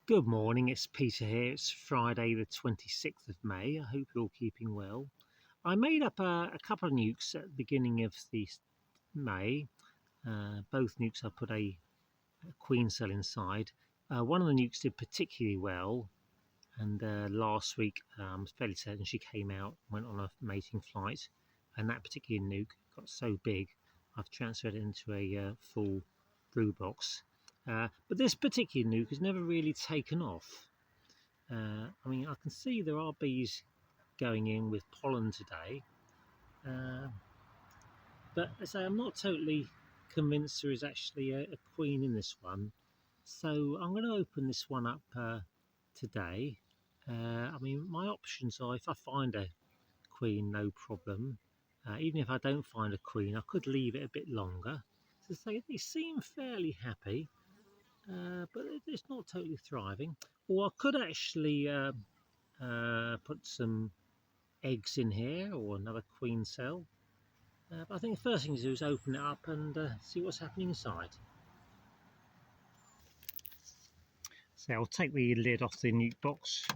Good morning, it's Peter here. It's Friday the 26th of May. I hope you're all keeping well. I made up a couple of nukes at the beginning of the May. Both nukes I put a queen cell inside. One of the nukes did particularly well, and last week I'm fairly certain she came out, went on a mating flight, and that particular nuke got so big I've transferred it into a full brew box. But this particular nuke has never really taken off. I mean, I can see there are bees going in with pollen today, uh, but as I say, I'm not totally convinced there is actually a queen in this one. So I'm going to open this one up today. I mean, my options are if I find a queen, no problem. Even if I don't find a queen, I could leave it a bit longer. So they seem fairly happy, but it's not totally thriving. Or I could actually put some eggs in here or another queen cell. But I think the first thing to do is open it up and see what's happening inside. So I'll take the lid off the nuke box.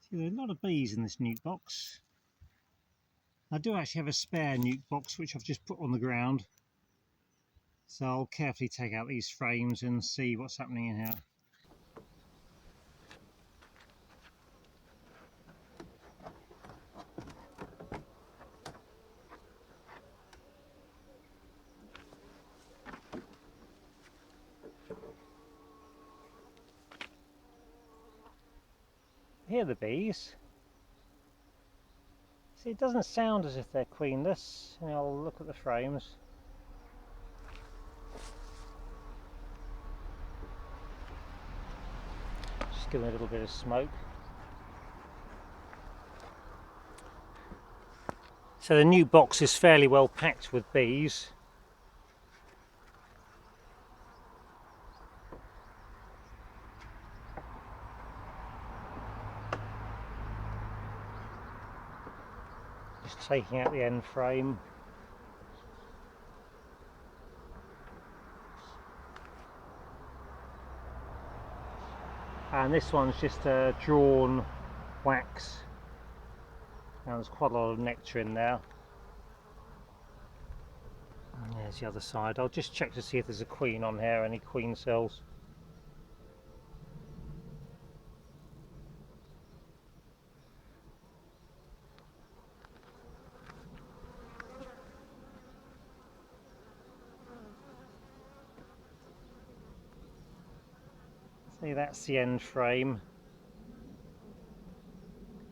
See, there are a lot of bees in this nuke box. I do actually have a spare nuke box which I've just put on the ground. So I'll carefully take out these frames and see what's happening in here. Here are the bees. See, it doesn't sound as if they're queenless. And I'll look at the frames. Just give them a little bit of smoke. So the new box is fairly well packed with bees. Just taking out the end frame. And this one's just a drawn wax. Now there's quite a lot of nectar in there. And there's the other side. I'll just check to see if there's a queen on here, any queen cells. See, that's the end frame,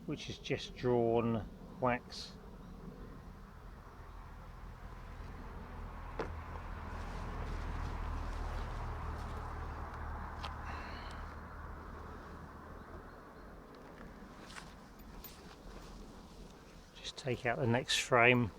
which is just drawn wax. Just take out the next frame.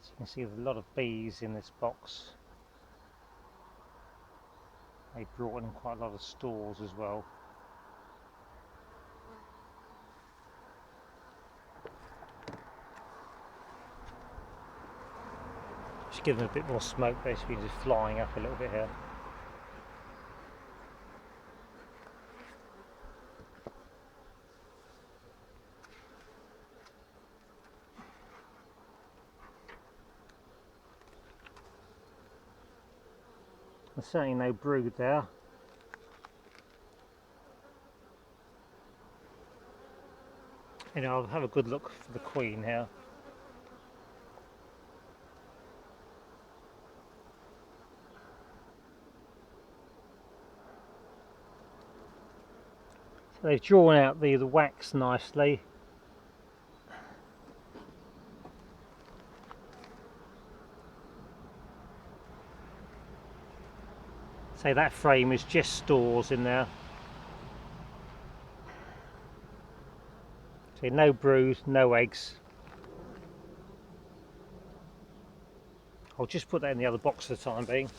So you can see there's a lot of bees in this box. They brought in quite a lot of stores as well. Just give them a bit more smoke, basically just flying up a little bit here. There's certainly no brood there. I'll have a good look for the queen here. So they've drawn out the wax nicely. So that frame is just stores in there. So no brood, no eggs. I'll just put that in the other box for the time being.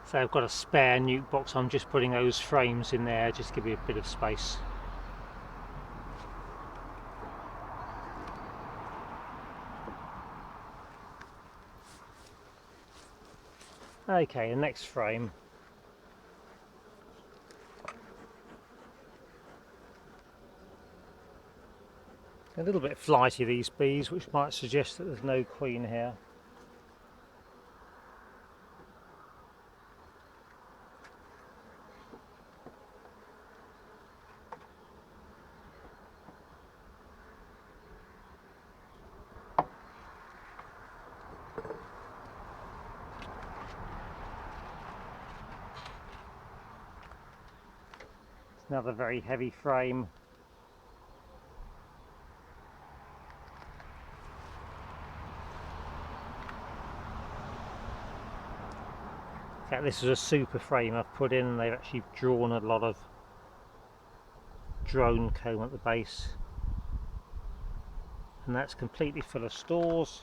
So I've got a spare Nuc box, I'm just putting those frames in there just to give you a bit of space. Okay, the next frame. A little bit flighty, these bees, which might suggest that there's no queen here. It's another very heavy frame. In fact, this is a super frame I've put in, and they've actually drawn a lot of drone comb at the base, and that's completely full of stores.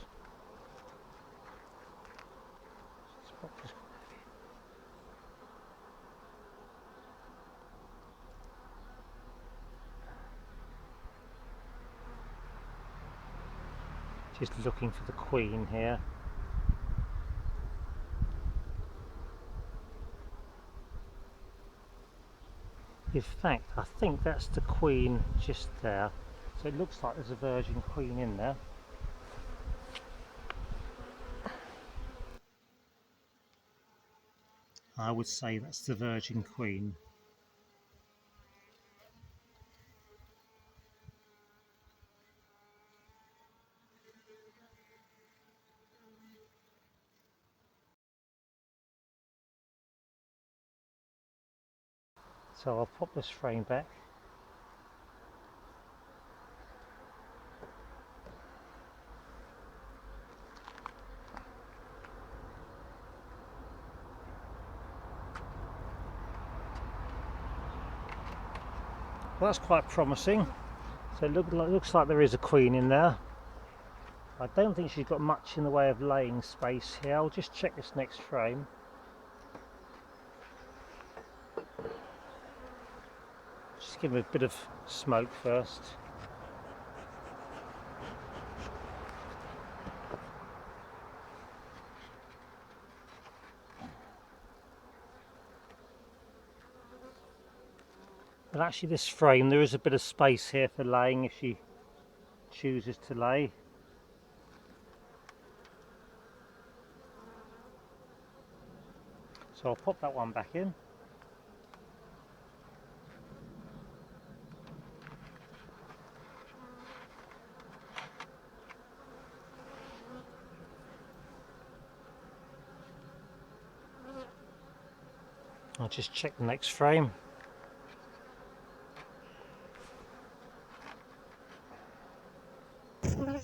Just looking for the queen here. In fact, I think that's the queen just there. So it looks like there's a virgin queen in there. I would say that's the virgin queen. So I'll pop this frame back. Well, that's quite promising. So it looks like there is a queen in there. I don't think she's got much in the way of laying space here. I'll just check this next frame. Just give it a bit of smoke first. But actually this frame, there is a bit of space here for laying if she chooses to lay. So I'll pop that one back in. I'll just check the next frame.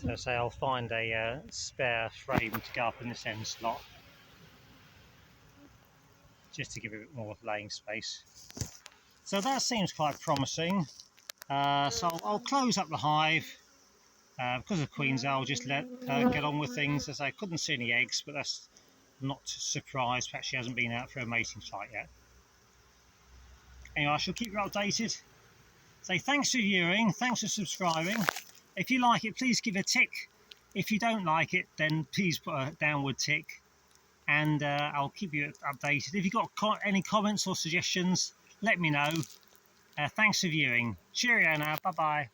So say I'll find a spare frame to go up in this end slot, just to give it a bit more laying space. So that seems quite promising. So I'll close up the hive. Because of queens, I'll just let her get on with things. As I couldn't see any eggs, but that's not a surprise. Perhaps she hasn't been out for a mating flight yet. Anyway, I shall keep you updated. So thanks for viewing, thanks for subscribing. If you like it, please give a tick. If you don't like it, then please put a downward tick, and I'll keep you updated. If you've got any comments or suggestions, let me know. Thanks for viewing. Cheerio now, bye bye.